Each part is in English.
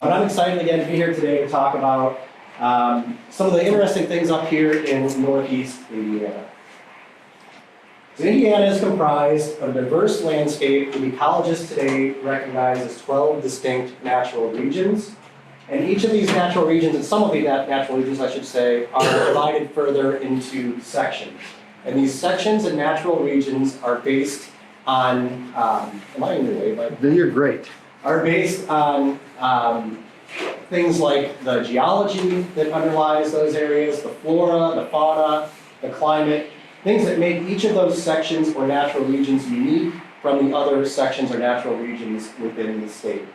But I'm excited again to be here today to talk about some of the interesting things up here in Northeast Indiana. So Indiana is comprised of a diverse landscape that ecologists today recognize as 12 distinct natural regions. And each of these natural regions, and some of the natural regions I should say, are divided further into sections. And these sections and natural regions are based on, am I in your way, bud? You're great. Are based on things like the geology that underlies those areas, the flora, the fauna, the climate, things that make each of those sections or natural regions unique from the other sections or natural regions within the state.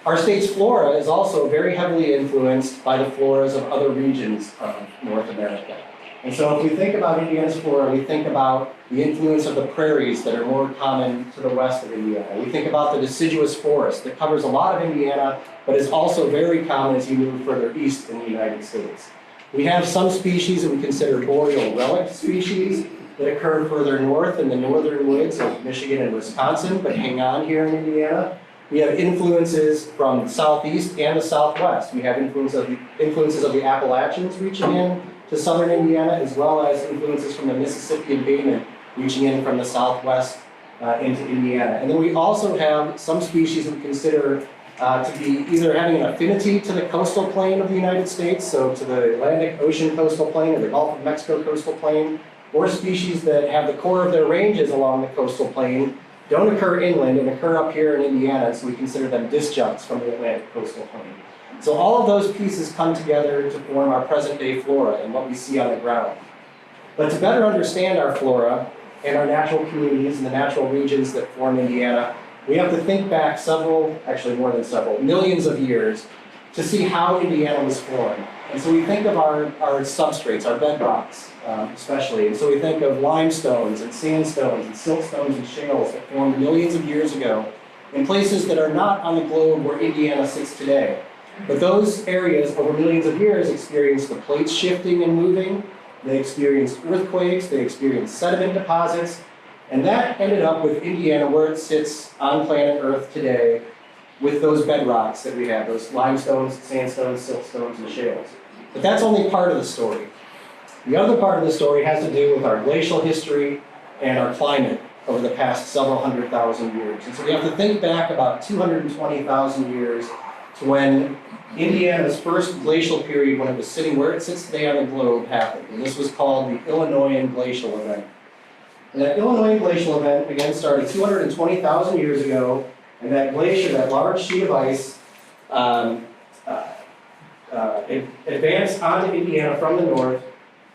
Our state's flora is also very heavily influenced by the floras of other regions of North America. And so if we think about Indiana's flora, we think about the influence of the prairies that are more common to the west of Indiana. We think about the deciduous forest that covers a lot of Indiana, but is also very common as you move further east in the United States. We have some species that we consider boreal relic species that occur further north in the northern woods of Michigan and Wisconsin, but hang on here in Indiana. We have influences from the southeast and the southwest. We have influences of the Appalachians reaching in to southern Indiana, as well as influences from the Mississippi embayment reaching in from the southwest into Indiana. And then we also have some species we consider to be either having an affinity to the coastal plain of the United States, so to the Atlantic Ocean coastal plain or the Gulf of Mexico coastal plain, or species that have the core of their ranges along the coastal plain, don't occur inland and occur up here in Indiana, so we consider them disjuncts from the Atlantic coastal plain. So all of those pieces come together to form our present-day flora and what we see on the ground. But to better understand our flora and our natural communities and the natural regions that form Indiana, we have to think back actually more than several, millions of years to see how Indiana was formed. And so we think of our substrates, our bedrocks especially. And so we think of limestones and sandstones and siltstones and shales that formed millions of years ago in places that are not on the globe where Indiana sits today. But those areas over millions of years experienced the plates shifting and moving, they experienced earthquakes, they experienced sediment deposits, and that ended up with Indiana where it sits on planet Earth today with those bedrocks that we have, those limestones, sandstones, siltstones, and shales. But that's only part of the story. The other part of the story has to do with our glacial history and our climate over the past several 100,000 years. And so we have to think back about 220,000 years to when Indiana's first glacial period, when it was sitting where it sits today on the globe, happened. And this was called the Illinoisan glacial event. And that Illinoisan glacial event, again, started 220,000 years ago, and that glacier, that large sheet of ice, advanced onto Indiana from the north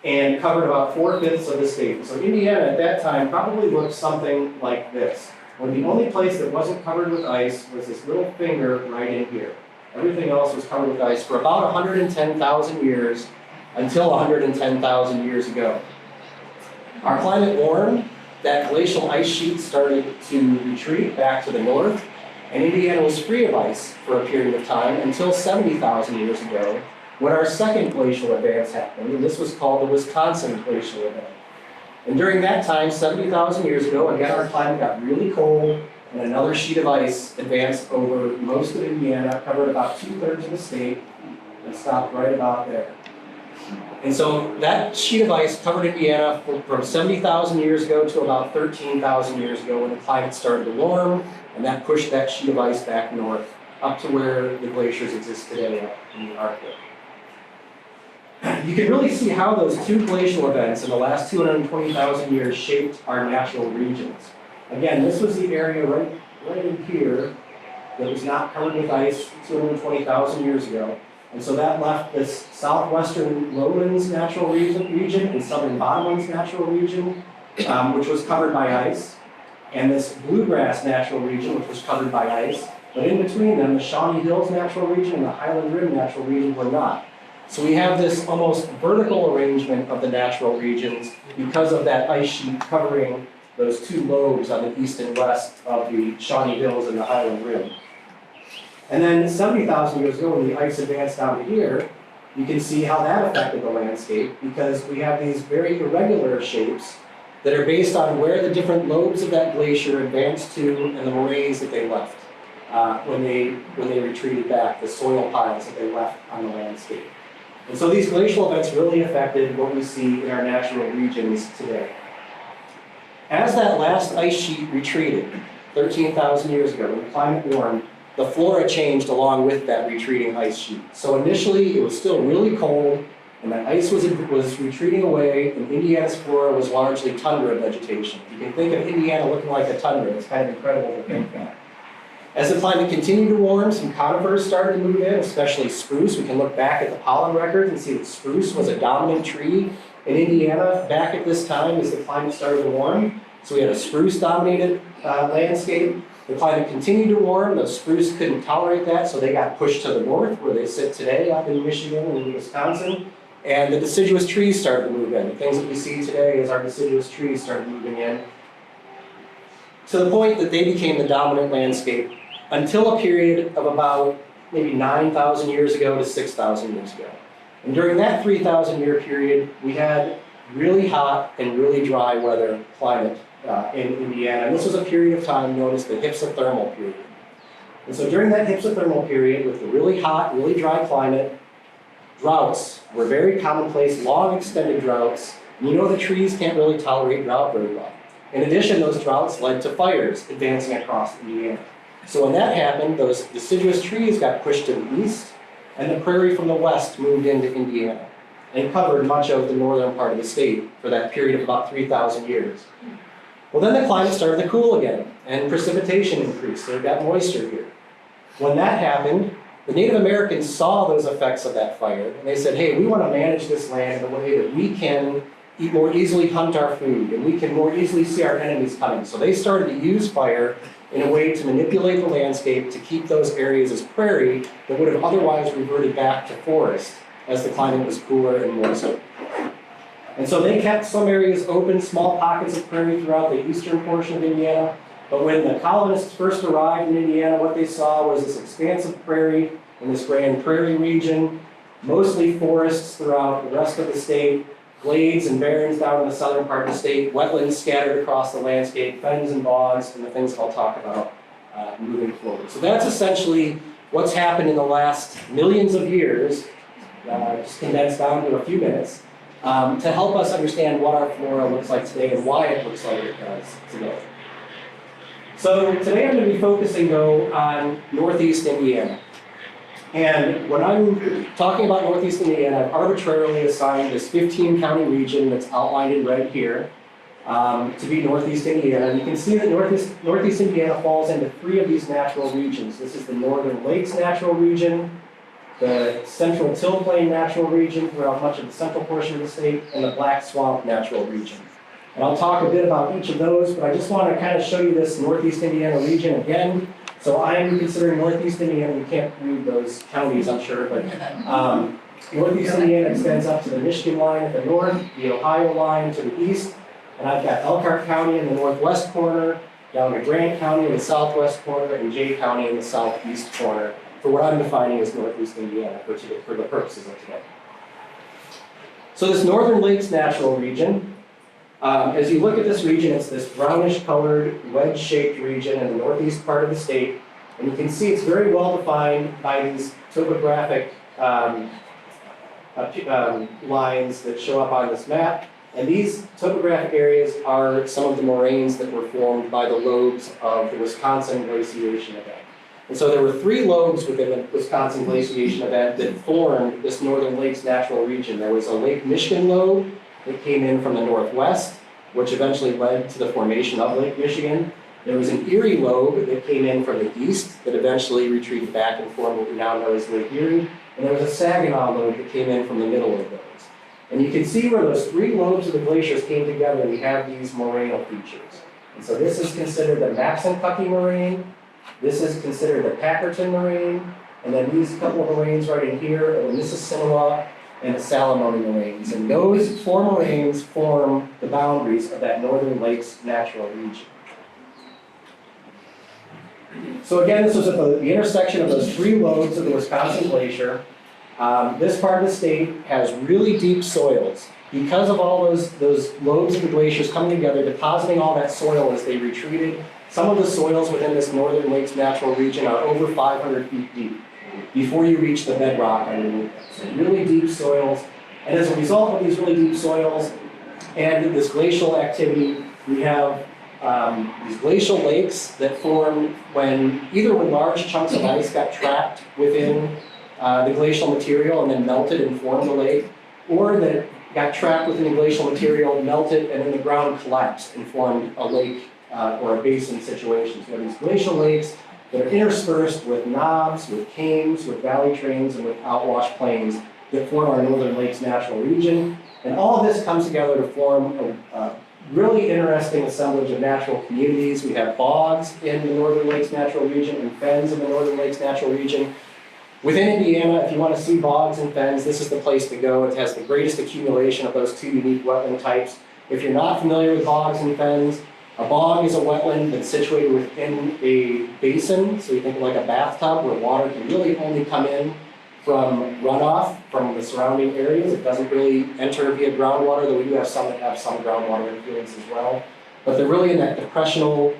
and covered about 4/5 of the state. So Indiana at that time probably looked something like this, when the only place that wasn't covered with ice was this little finger right in here. Everything else was covered with ice for about 110,000 years until 110,000 years ago. Our climate warmed, that glacial ice sheet started to retreat back to the north, and Indiana was free of ice for a period of time until 70,000 years ago, when our second glacial advance happened, and this was called the Wisconsin glacial event. And during that time, 70,000 years ago, again, our climate got really cold, and another sheet of ice advanced over most of Indiana, covered about 2/3 of the state, and stopped right about there. And so that sheet of ice covered Indiana from 70,000 years ago to about 13,000 years ago when the climate started to warm, and that pushed that sheet of ice back north up to where the glaciers exist today up in the Arctic. You can really see how those two glacial events in the last 220,000 years shaped our natural regions. Again, this was the area right in here that was not covered with ice 220,000 years ago. And so that left this southwestern lowlands natural region and southern bottomlands natural region, which was covered by ice, and this bluegrass natural region, which was covered by ice. But in between them, the Shawnee Hills natural region and the Highland Rim natural region were not. So we have this almost vertical arrangement of the natural regions because of that ice sheet covering those two lobes on the east and west of the Shawnee Hills and the Highland Rim. And then 70,000 years ago, when the ice advanced down to here, you can see how that affected the landscape because we have these very irregular shapes that are based on where the different lobes of that glacier advanced to and the moraines that they left. when they retreated back, the soil piles that they left on the landscape. And so these glacial events really affected what we see in our natural regions today. As that last ice sheet retreated 13,000 years ago, when the climate warmed, the flora changed along with that retreating ice sheet. So initially, it was still really cold, and the ice was retreating away, and Indiana's flora was largely tundra vegetation. You can think of Indiana looking like a tundra. It's kind of incredible to think that. As the climate continued to warm, some conifers started to move in, especially spruce. We can look back at the pollen records and see that spruce was a dominant tree in Indiana back at this time as the climate started to warm. So we had a spruce-dominated landscape. The climate continued to warm. The spruce couldn't tolerate that, so they got pushed to the north, where they sit today up in Michigan and in Wisconsin. And the deciduous trees started to move in. The things that we see today as our deciduous trees started moving in, to the point that they became the dominant landscape until a period of about maybe 9,000 years ago to 6,000 years ago. And during that 3,000 year period, we had really hot and really dry weather climate in Indiana. And this was a period of time known as the hypsothermal period. And so during that hypsothermal period, with the really hot, really dry climate, droughts were very commonplace, long extended droughts. And you know the trees can't really tolerate drought very well. In addition, those droughts led to fires advancing across Indiana. So when that happened, those deciduous trees got pushed to the east, and the prairie from the west moved into Indiana and covered much of the northern part of the state for that period of about 3,000 years. Well, then the climate started to cool again, and precipitation increased, so it got moisture here. When that happened, the Native Americans saw those effects of that fire, and they said, hey, we want to manage this land in a way that we can more easily hunt our food, and we can more easily see our enemies coming. So they started to use fire in a way to manipulate the landscape to keep those areas as prairie that would have otherwise reverted back to forest as the climate was cooler and moister. And so they kept some areas open, small pockets of prairie throughout the eastern portion of Indiana. But when the colonists first arrived in Indiana, what they saw was this expansive prairie in this grand prairie region, mostly forests throughout the rest of the state, glades and barrens down in the southern part of the state, wetlands scattered across the landscape, fens and bogs, and the things I'll talk about moving forward. So that's essentially what's happened in the last millions of years, just condensed down to a few minutes, to help us understand what our flora looks like today and why it looks like it does today. So today I'm going to be focusing, though, on Northeast Indiana. And when I'm talking about Northeast Indiana, I've arbitrarily assigned this 15-county region that's outlined in red here to be Northeast Indiana. And you can see that Northeast Indiana falls into three of these natural regions. This is the Northern Lakes Natural Region, the Central Till Plain Natural Region throughout much of the central portion of the state, and the Black Swamp Natural Region. And I'll talk a bit about each of those, but I just want to kind of show you this Northeast Indiana region again. So I'm considering Northeast Indiana, you can't read those counties, I'm sure, but Northeast Indiana extends up to the Michigan line at the north, the Ohio line to the east, and I've got Elkhart County in the northwest corner, down to Grant County in the southwest corner, and Jay County in the southeast corner, for what I'm defining as Northeast Indiana for the purposes of today. So this Northern Lakes Natural Region, as you look at this region, it's this brownish colored, wedge-shaped region in the northeast part of the state. And you can see it's very well defined by these topographic lines that show up on this map. And these topographic areas are some of the moraines that were formed by the lobes of the Wisconsin glaciation event. And so there were three lobes within the Wisconsin glaciation event that formed this Northern Lakes Natural Region. There was a Lake Michigan lobe that came in from the northwest, which eventually led to the formation of Lake Michigan. There was an Erie lobe that came in from the east that eventually retreated back and formed what we now know as Lake Erie. And there was a Saginaw lobe that came in from the middle of those. And you can see where those three lobes of the glaciers came together, we have these morainal features. And so this is considered the Maxentucky moraine, this is considered the Packerton moraine, and then these couple of moraines right in here are the Mississinewa and the Salamone moraines. And those four moraines form the boundaries of that Northern Lakes Natural Region. So again, this was at the intersection of those three lobes of the Wisconsin Glacier. This part of the state has really deep soils. Because of all those loads of the glaciers coming together, depositing all that soil as they retreated, some of the soils within this Northern Lakes Natural Region are over 500 feet deep before you reach the bedrock underneath them. So really deep soils. And as a result of these really deep soils and this glacial activity, we have these glacial lakes that formed either when large chunks of ice got trapped within the glacial material and then melted and formed a lake, or that got trapped within the glacial material, melted, and then the ground collapsed and formed a lake or a basin situation. So you have these glacial lakes that are interspersed with knobs, with cames, with valley trains, and with outwash plains that form our Northern Lakes Natural Region. And all of this comes together to form a really interesting assemblage of natural communities. We have bogs in the Northern Lakes Natural Region and fens in the Northern Lakes Natural Region. Within Indiana, if you want to see bogs and fens, this is the place to go. It has the greatest accumulation of those two unique wetland types. If you're not familiar with bogs and fens, a bog is a wetland that's situated within a basin, so you think of like a bathtub where water can really only come in from runoff from the surrounding areas. It doesn't really enter via groundwater, though we do have some that have some groundwater influence as well. But they're really in that depressional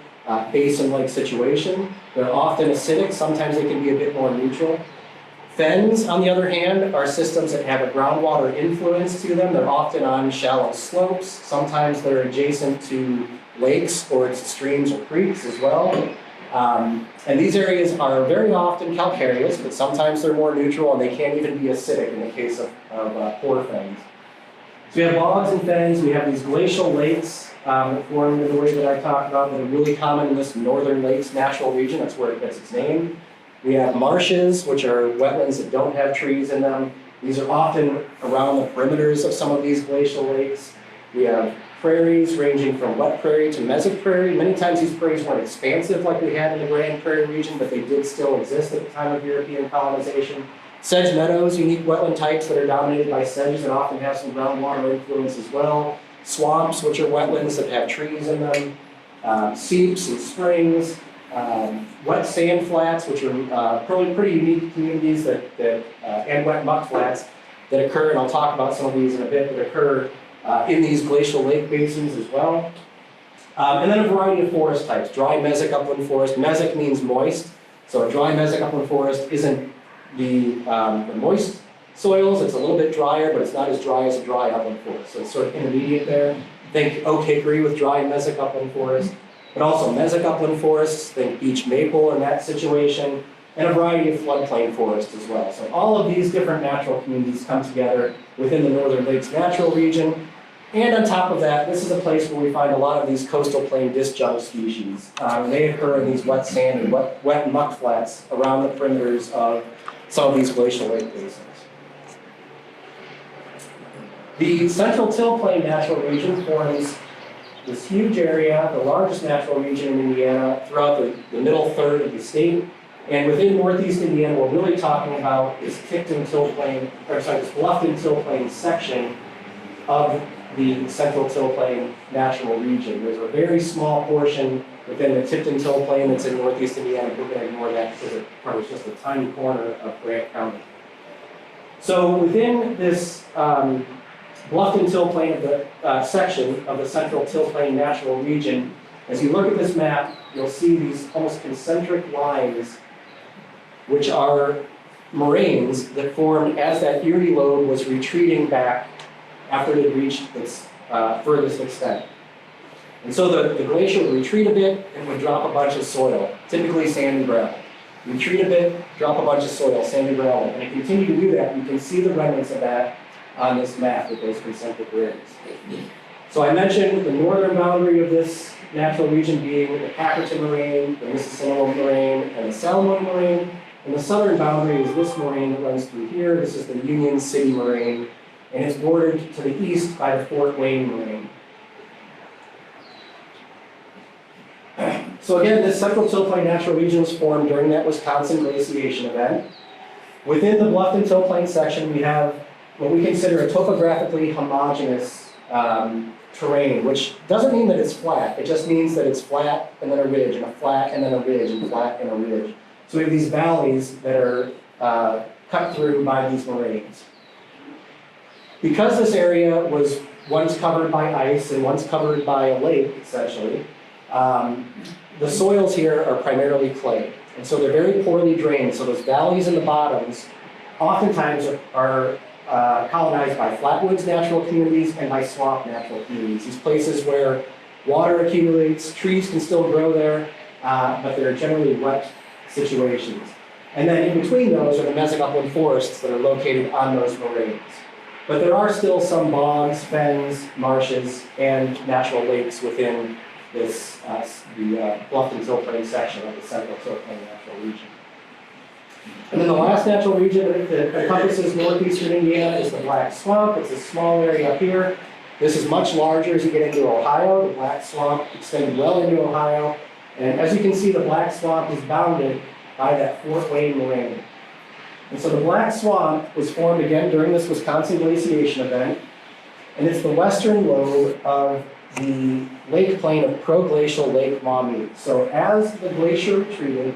basin-like situation. They're often acidic, sometimes they can be a bit more neutral. Fens, on the other hand, are systems that have a groundwater influence to them. They're often on shallow slopes. Sometimes they're adjacent to lakes or streams or creeks as well. And these areas are very often calcareous, but sometimes they're more neutral and they can even be acidic in the case of poor fens. So we have bogs and fens, we have these glacial lakes that form in the way that I talked about that are really common in this Northern Lakes Natural Region. That's where it gets its name. We have marshes, which are wetlands that don't have trees in them. These are often around the perimeters of some of these glacial lakes. We have prairies ranging from wet prairie to mesic prairie. Many times these prairies weren't expansive like we had in the Grand Prairie region, but they did still exist at the time of European colonization. Sedge meadows, unique wetland types that are dominated by sedges and often have some groundwater influence as well. Swamps, which are wetlands that have trees in them. Seeps and springs. Wet sand flats, which are pretty unique communities and wet muck flats that occur, and I'll talk about some of these in a bit, that occur in these glacial lake basins as well. And then a variety of forest types. Dry mesic upland forest. Mesic means moist, so a dry mesic upland forest isn't the moist soils. It's a little bit drier, but it's not as dry as a dry upland forest, so it's sort of intermediate there. Think oak hickory with dry mesic upland forest. But also mesic upland forests, think beech maple in that situation, and a variety of floodplain forests as well. So all of these different natural communities come together within the Northern Lakes Natural Region. And on top of that, this is a place where we find a lot of these coastal plain disjunct species. They occur in these wet sand and wet muck flats around the perimeters of some of these glacial lake basins. The Central Till Plain Natural Region forms this huge area, the largest natural region in Indiana, throughout the middle third of the state. And within northeast Indiana, we're really talking about this this Bluffton Till Plain section of the Central Till Plain Natural Region. There's a very small portion within the Tipton Till Plain that's in northeast Indiana. We're going to ignore that because it covers just a tiny corner of Grant County. So within this Bluffton Till Plain of the section of the Central Till Plain Natural Region, as you look at this map, you'll see these almost concentric lines, which are moraines that formed as that Erie lode was retreating back after it had reached its furthest extent. And so the glacier would retreat a bit and would drop a bunch of soil, typically sand and gravel. Retreat a bit, drop a bunch of soil, sand and gravel. And it continued to do that. You can see the remnants of that on this map with those concentric rings. So I mentioned the northern boundary of this natural region being the Packerton Moraine, the Mississauga Moraine, and the Salmon Moraine. And the southern boundary is this moraine that runs through here. This is the Union City Moraine, and it's bordered to the east by the Fort Wayne Moraine. So again, this Central Till Plain Natural Region was formed during that Wisconsin glaciation event. Within the Bluffton Till Plain section, we have what we consider a topographically homogeneous terrain, which doesn't mean that it's flat. It just means that it's flat and then a ridge, and a flat and then a ridge, and flat and a ridge. So we have these valleys that are cut through by these moraines. Because this area was once covered by ice and once covered by a lake, essentially, the soils here are primarily clay. And so they're very poorly drained. So those valleys in the bottoms oftentimes are colonized by flatwoods natural communities and by swamp natural communities. These places where water accumulates, trees can still grow there, but they're generally wet situations. And then in between those are the mesoupland forests that are located on those moraines. But there are still some bogs, fens, marshes, and natural lakes within this, the bluff and silt-plain section of the central silt-plain natural region. And then the last natural region that encompasses northeastern Indiana is the Black Swamp. It's a small area up here. This is much larger as you get into Ohio. The Black Swamp extended well into Ohio. And as you can see, the Black Swamp is bounded by that Fort Wayne moraine. And so the Black Swamp was formed again during this Wisconsin glaciation event, and it's the western lobe of the lake plain of proglacial Lake Maumee. So as the glacier retreated,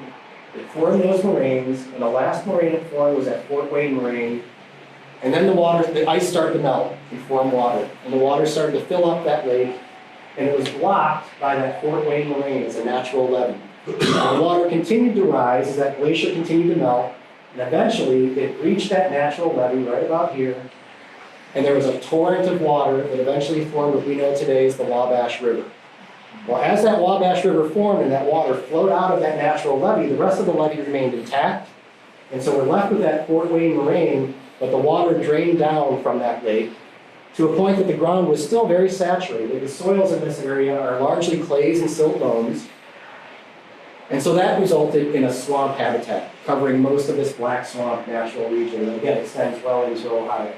it formed those moraines, and the last moraine it formed was at Fort Wayne Moraine. And then the ice started to melt and form water, and the water started to fill up that lake, and it was blocked by that Fort Wayne Moraine as a natural levee. The water continued to rise as that glacier continued to melt, and eventually it reached that natural levee right about here, and there was a torrent of water that eventually formed what we know today as the Wabash River. Well, as that Wabash River formed and that water flowed out of that natural levee, the rest of the levee remained intact, and so we're left with that Fort Wayne Moraine, but the water drained down from that lake to a point that the ground was still very saturated. The soils in this area are largely clays and silt loams. And so that resulted in a swamp habitat covering most of this Black Swamp natural region that again extends well into Ohio.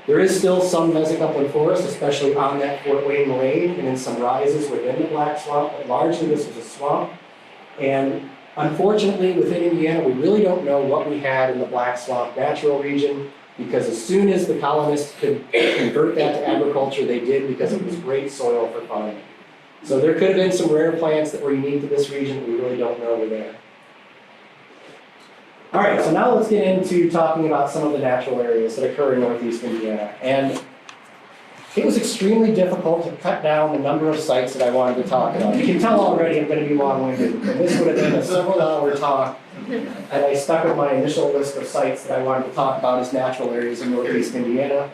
There is still some mesoupland forest, especially on that Fort Wayne Moraine and in some rises within the Black Swamp, but largely this was a swamp. And unfortunately, within Indiana, we really don't know what we had in the Black Swamp natural region, because as soon as the colonists could convert that to agriculture, they did, because it was great soil for farming. So there could have been some rare plants that were unique to this region, but we really don't know were there. All right, so now let's get into talking about some of the natural areas that occur in Northeast Indiana. And it was extremely difficult to cut down the number of sites that I wanted to talk about. You can tell already I'm going to be long-winded, and this would have been a several-hour talk, and I stuck with my initial list of sites that I wanted to talk about as natural areas in Northeast Indiana.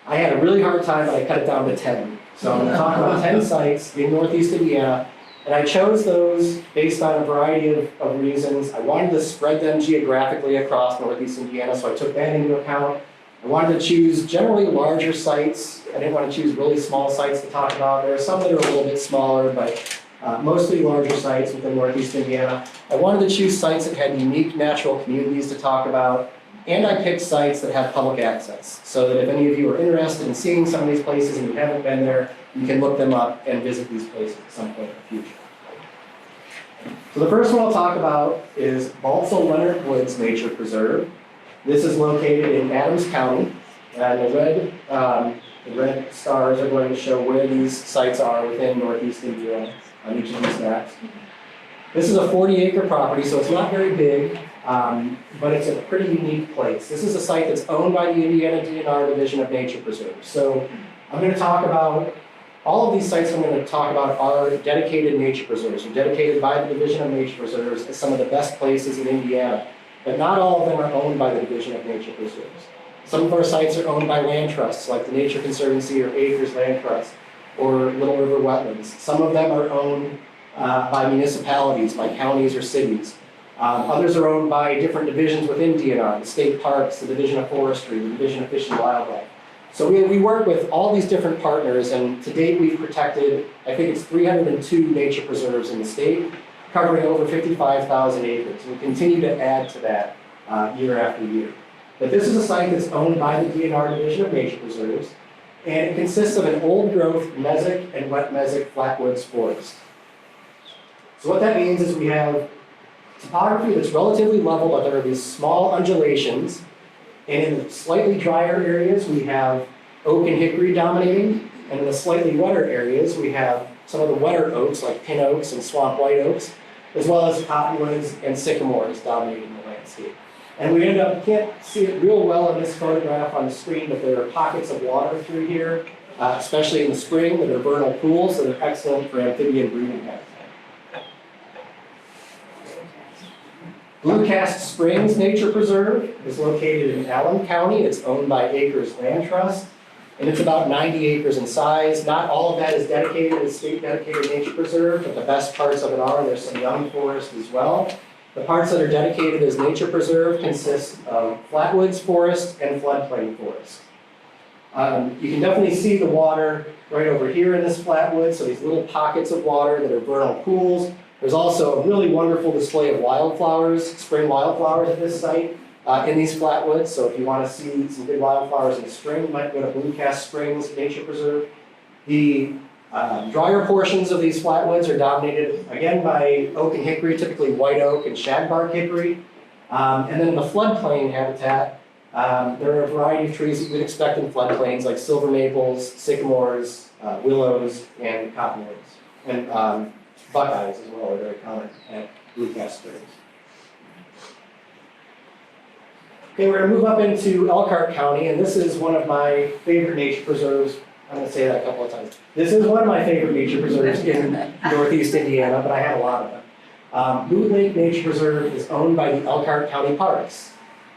I had a really hard time, but I cut it down to 10. So I'm going to talk about 10 sites in Northeast Indiana, and I chose those based on a variety of reasons. I wanted to spread them geographically across Northeast Indiana, so I took that into account. I wanted to choose generally larger sites. I didn't want to choose really small sites to talk about. There are some that are a little bit smaller, but mostly larger sites within Northeast Indiana. I wanted to choose sites that had unique natural communities to talk about, and I picked sites that have public access, so that if any of you are interested in seeing some of these places and you haven't been there, you can look them up and visit these places at some point in the future. So the first one I'll talk about is Balsall-Leonard Woods Nature Preserve. This is located in Adams County, and the red stars are going to show where these sites are within Northeast Indiana on each of these maps. This is a 40-acre property, so it's not very big, but it's a pretty unique place. This is a site that's owned by the Indiana DNR Division of Nature Preserves. So I'm going to talk about, all of these sites I'm going to talk about are dedicated nature preserves. They're dedicated by the Division of Nature Preserves as some of the best places in Indiana. But not all of them are owned by the Division of Nature Preserves. Some of our sites are owned by land trusts, like the Nature Conservancy or Acres Land Trust, or Little River Wetlands. Some of them are owned by municipalities, by counties or cities. Others are owned by different divisions within DNR, the state parks, the Division of Forestry, the Division of Fish and Wildlife. So we work with all these different partners, and to date we've protected, I think it's 302 nature preserves in the state, covering over 55,000 acres. We continue to add to that year after year. But this is a site that's owned by the DNR Division of Nature Preserves, and it consists of an old-growth mesic and wet mesic flatwoods forest. So what that means is we have topography that's relatively level, but there are these small undulations, and in the slightly drier areas we have oak and hickory dominating, and in the slightly wetter areas we have some of the wetter oaks like pin oaks and swamp white oaks, as well as cottonwoods and sycamores dominating the landscape. And we end up, you can't see it real well in this photograph on the screen, but there are pockets of water through here, especially in the spring, that are vernal pools that are excellent for amphibian breeding habitat. Blue Cast Springs Nature Preserve is located in Allen County. It's owned by Acres Land Trust, and it's about 90 acres in size. Not all of that is dedicated as state dedicated nature preserve, but the best parts of it are. There's some young forest as well. The parts that are dedicated as nature preserve consist of flatwoods forest and floodplain forest. You can definitely see the water right over here in this flatwood, so these little pockets of water that are vernal pools. There's also a really wonderful display of wildflowers, spring wildflowers at this site in these flatwoods. So if you want to see some good wildflowers in the spring, you might go to Blue Cast Springs Nature Preserve. The drier portions of these flatwoods are dominated again by oak and hickory, typically white oak and shagbark hickory. And then in the floodplain habitat, there are a variety of trees that you would expect in floodplains like silver maples, sycamores, willows, and cottonwoods. And buckeyes as well are very common at Blue Cast Springs. Okay, we're going to move up into Elkhart County, and this is one of my favorite nature preserves. I'm going to say that a couple of times. This is one of my favorite nature preserves in Northeast Indiana, but I have a lot of them. Boot Lake Nature Preserve is owned by the Elkhart County Parks,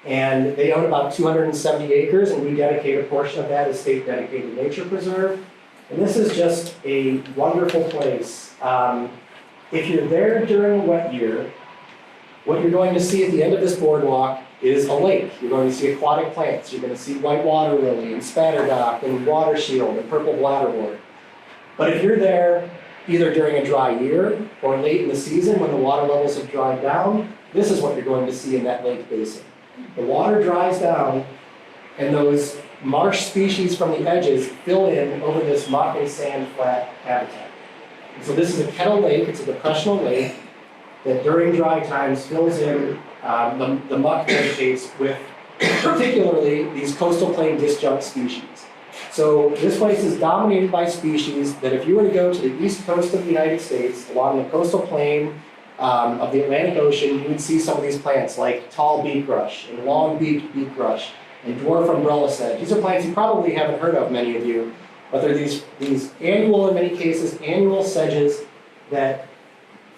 and they own about 270 acres, and we dedicate a portion of that as state dedicated nature preserve. And this is just a wonderful place. If you're there during a wet year, what you're going to see at the end of this boardwalk is a lake. You're going to see aquatic plants. You're going to see white water lily and spatterdock and water shield and purple bladderwort. But if you're there either during a dry year or late in the season when the water levels have dried down, this is what you're going to see in that lake basin. The water dries down and those marsh species from the edges fill in over this muck and sand flat habitat. So this is a kettle lake, it's a depressional lake that during dry times fills in the muck vegetates with particularly these coastal plain disjunct species. So this place is dominated by species that if you were to go to the east coast of the United States, along the coastal plain of the Atlantic Ocean, you would see some of these plants like tall beak rush and long-beaked beak rush and dwarf umbrella sedge. These are plants you probably haven't heard of, many of you, but they're these annual, in many cases, annual sedges that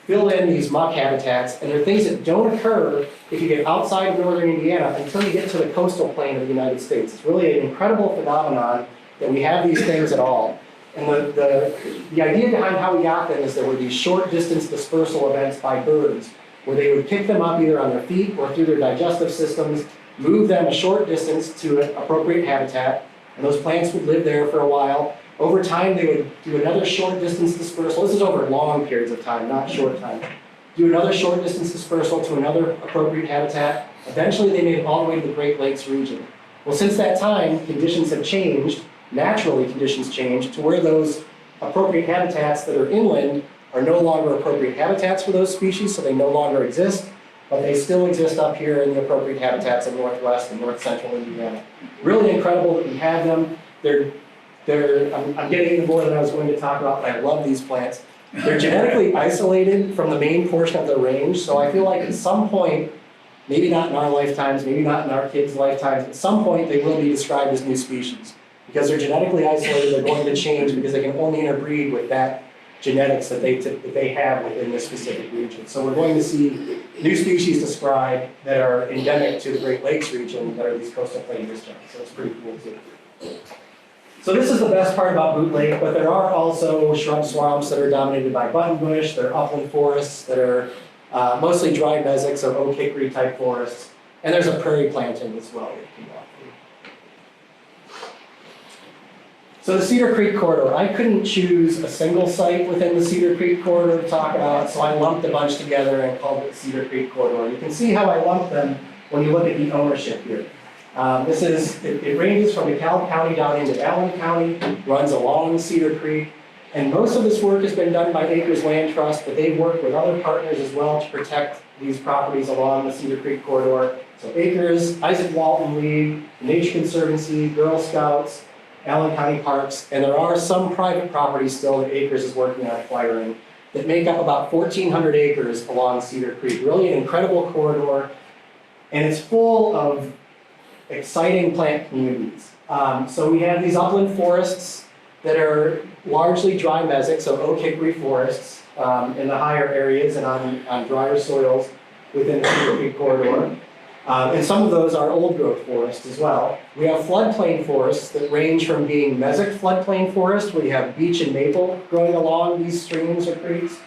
fill in these muck habitats, and they're things that don't occur if you get outside of northern Indiana until you get to the coastal plain of the United States. It's really an incredible phenomenon that we have these things at all. And the idea behind how we got them is there were these short distance dispersal events by birds where they would pick them up either on their feet or through their digestive systems, move them a short distance to an appropriate habitat, and those plants would live there for a while. Over time, they would do another short distance dispersal. This is over long periods of time, not short time. Do another short distance dispersal to another appropriate habitat. Eventually, they made it all the way to the Great Lakes region. Well, since that time, conditions have changed. Naturally, conditions change to where those appropriate habitats that are inland are no longer appropriate habitats for those species, so they no longer exist, but they still exist up here in the appropriate habitats in northwest and north central Indiana. Really incredible that we have them. I'm getting into more than I was going to talk about, but I love these plants. They're genetically isolated from the main portion of their range, so I feel like at some point, maybe not in our lifetimes, maybe not in our kids' lifetimes, at some point they will be described as new species. Because they're genetically isolated, they're going to change because they can only interbreed with that genetics that they have within this specific region. So we're going to see new species described that are endemic to the Great Lakes region that are these coastal plain disjuncts. So it's pretty cool too. So this is the best part about Boot Lake, but there are also shrub swamps that are dominated by buttonbush. There are upland forests that are mostly dry mesics or oak hickory type forests. And there's a prairie planting as well that you can walk through. So the Cedar Creek Corridor, I couldn't choose a single site within the Cedar Creek Corridor to talk about, so I lumped a bunch together and called it the Cedar Creek Corridor. You can see how I lumped them when you look at the ownership here. It ranges from DeKalb County down into Allen County, runs along Cedar Creek, and most of this work has been done by Acres Land Trust, but they've worked with other partners as well to protect these properties along the Cedar Creek Corridor. So Acres, Isaac Walton League, Nature Conservancy, Girl Scouts, Allen County Parks, and there are some private properties still that Acres is working on acquiring that make up about 1,400 acres along Cedar Creek. Really an incredible corridor. and it's full of exciting plant communities. So we have these upland forests that are largely dry mesic, so oak hickory forests in the higher areas and on drier soils within the Cedar Creek corridor. And some of those are old growth forests as well. We have floodplain forests that range from being mesic floodplain forest, where you have beech and maple growing along these streams or creeks,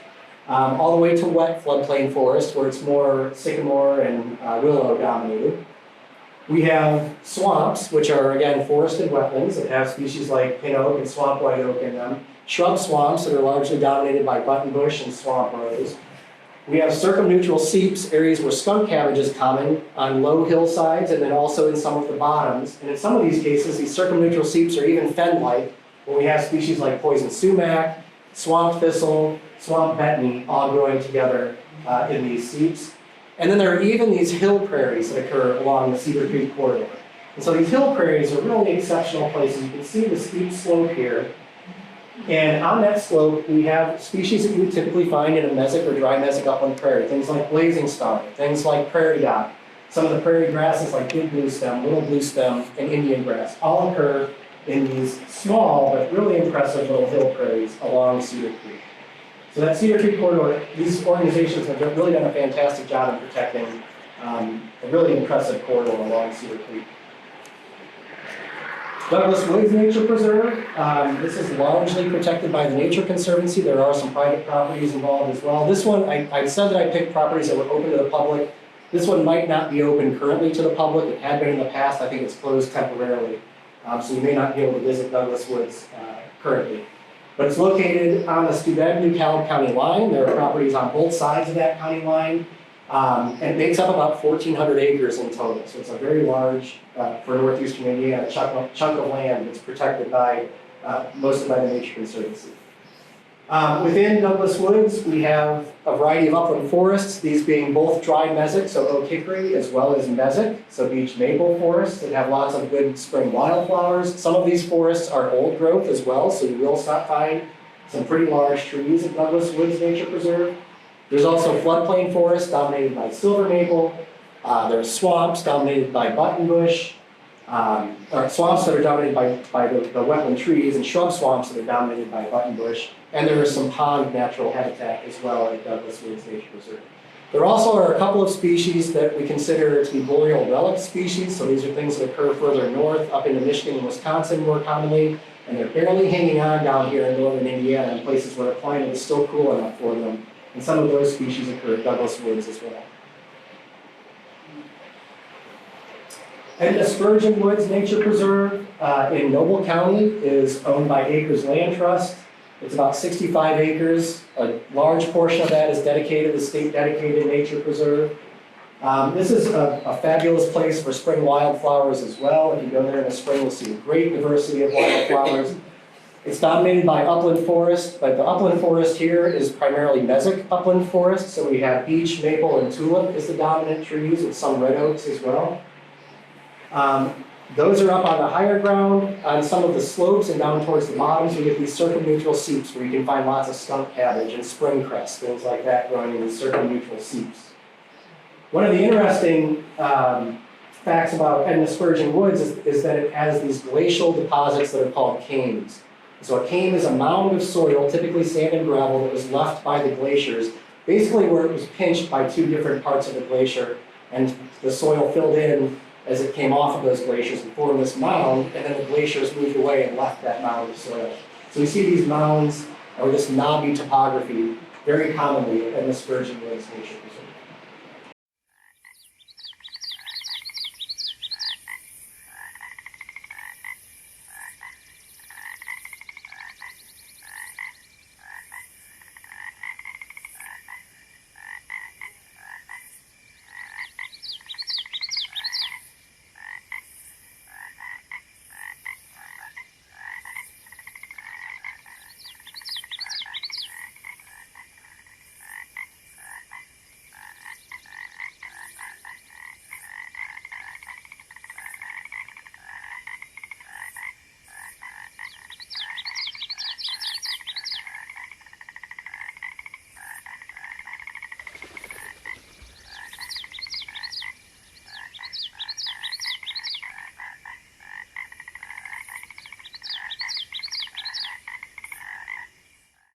all the way to wet floodplain forest, where it's more sycamore and willow dominated. We have swamps, which are, again, forested wetlands that have species like pin oak and swamp white oak in them. Shrub swamps that are largely dominated by buttonbush and swamp rose. We have circumneutral seeps, areas where skunk cabbage is common on low hillsides and then also in some of the bottoms. And in some of these cases, these circumneutral seeps are even fen-like, where we have species like poison sumac, swamp thistle, swamp betony, all growing together in these seeps. And then there are even these hill prairies that occur along the Cedar Creek corridor. And so these hill prairies are really exceptional places. You can see the steep slope here. And on that slope, we have species that you would typically find in a mesic or dry mesic upland prairie. Things like blazing star, things like prairie dot, some of the prairie grasses like big bluestem, little bluestem, and Indian grass all occur in these small but really impressive little hill prairies along Cedar Creek. So that Cedar Creek corridor, these organizations have really done a fantastic job in protecting a really impressive corridor along Cedar Creek. Douglas Woods Nature Preserve, this is largely protected by the Nature Conservancy. There are some private properties involved as well. This one, I said that I picked properties that were open to the public. This one might not be open currently to the public. It had been in the past. I think it's closed temporarily. So you may not be able to visit Douglas Woods currently. But it's located on the Steuben-DeKalb County line. There are properties on both sides of that county line. And it makes up about 1,400 acres in total. So it's a very large, for northeastern Indiana, chunk of land that's protected by, mostly by the Nature Conservancy. Within Douglas Woods, we have a variety of upland forests, these being both dry mesic, so oak hickory, as well as mesic, so beech maple forests that have lots of good spring wildflowers. Some of these forests are old growth as well, so you will find some pretty large trees at Douglas Woods Nature Preserve. There's also floodplain forests dominated by silver maple. There's swamps dominated by buttonbush, or swamps that are dominated by the wetland trees, and shrub swamps that are dominated by buttonbush. And there is some pond natural habitat as well at Douglas Woods Nature Preserve. There also are a couple of species that we consider to be boreal relic species. So these are things that occur further north, up into Michigan and Wisconsin more commonly. And they're barely hanging on down here in northern Indiana in places where the climate is still cool enough for them. And some of those species occur at Douglas Woods as well. And the Spurgeon Woods Nature Preserve in Noble County is owned by Acres Land Trust. It's about 65 acres. A large portion of that is dedicated to the state-dedicated nature preserve. This is a fabulous place for spring wildflowers as well. If you go there in the spring, you'll see a great diversity of wildflowers. It's dominated by upland forest, but the upland forest here is primarily mesic upland forest. So we have beech, maple, and tulip as the dominant trees, with some red oaks as well. Those are up on the higher ground. On some of the slopes and down towards the bottoms, we get these circumneutral seeps where you can find lots of skunk cabbage and spring cress, things like that growing in these circumneutral seeps. One of the interesting facts about Edna Spurgeon Woods is that it has these glacial deposits that are called kames. So a kame is a mound of soil, typically sand and gravel, that was left by the glaciers, basically where it was pinched by two different parts of the glacier, and the soil filled in as it came off of those glaciers and formed this mound, and then the glaciers moved away and left that mound of soil. So we see these mounds, or this knobby topography, very commonly in the Spurgeon Woods Nature Preserve.